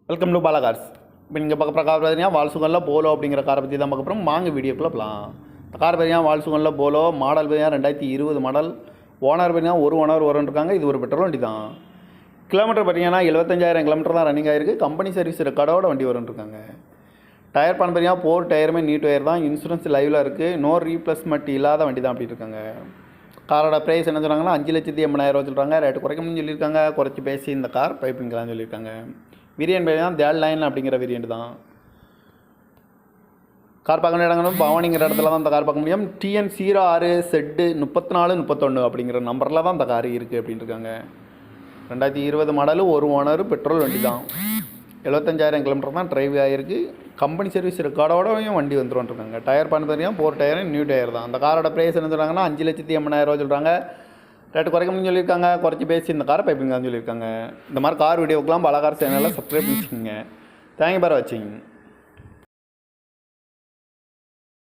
Welcome to Bala cars. இப்போ நீங்கள் பார்க்க கார் பார்த்தீங்கன்னா Volkswagen போலோ அப்படிங்கிற காரை பற்றி தான் பார்க்க போகிறோம். வாங்க வீடியோக்குள்ளே போகலாம். இந்த கார் பார்த்தீங்கன்னா Volkswagen போலோ மாடல் பார்த்தீங்கன்னா 2020 மாடல். ஓனர் பார்த்தீங்கன்னா ஒரு ஓனர் இருக்காங்க. இது ஒரு பெட்ரோல் வண்டி தான். கிலோமீட்டர் பார்த்தீங்கன்னா 75,000 கிலோமீட்டர் தான் ரன்னிங் ஆகிருக்கு. கம்பெனி சர்வீஸ் ரெக்கார்டோட வண்டி இருக்காங்க. டயர் பண்ண பார்த்தீங்கன்னா 4 டயருமே நீ டயர் தான். இன்சூரன்ஸ் லைவில் இருக்குது. நோ ரீப்ளேஸ்மெண்ட் இல்லாத வண்டி தான் அப்படி இருக்காங்க. காரோட ப்ரைஸ் என்ன சொல்கிறாங்கன்னா 5,80,000 சொல்கிறாங்க. ரேட்டு குறைக்கணும்னு சொல்லியிருக்காங்க. குறைச்சி பேசி இந்த கார் பைப்பிங்கலாம் சொல்லியிருக்காங்க. வேரியன்ட் பார்த்தீங்கன்னா தேர்ட் லைன் அப்படிங்கிற வேரியன்ட் தான். கார் பார்க்கணும் இடங்களும் பவானிங்கிற இடத்துல தான் இந்த கார் பார்க்க முடியும். TN 06 செட்டு 3431 அப்படிங்கிற நம்பரில் தான் இந்த கார் இருக்குது அப்படின்னு இருக்காங்க. 2020 மாடலு ஒரு ஓனர் பெட்ரோல் வண்டி தான். 75,000 கிலோமீட்டர் தான் டிரைவ் ஆகிருக்கு. கம்பெனி சர்வீஸ் ரெக்கார்டோடையும் வண்டி வந்துருவாங்க. டயர் பண்ண பார்த்தீங்கன்னா 4 டயரும் நியூ டயர் தான். அந்த காரோட ப்ரைஸ் என்ன சொல்கிறாங்கன்னா 5,80,000 சொல்கிறாங்க. ரேட்டு குறைக்கணும்னு சொல்லியிருக்காங்க. குறைச்சி பேசி இந்த காரை பைப்பிங்கான்னு சொல்லியிருக்காங்க. இந்த மாதிரி கார் வீடியோக்கெலாம் Bala கார் சேனலில் சப்ஸ்கிரைப் பண்ணிச்சுக்கோங்க. தேங்க்யூ ஃபார் வாட்சிங்.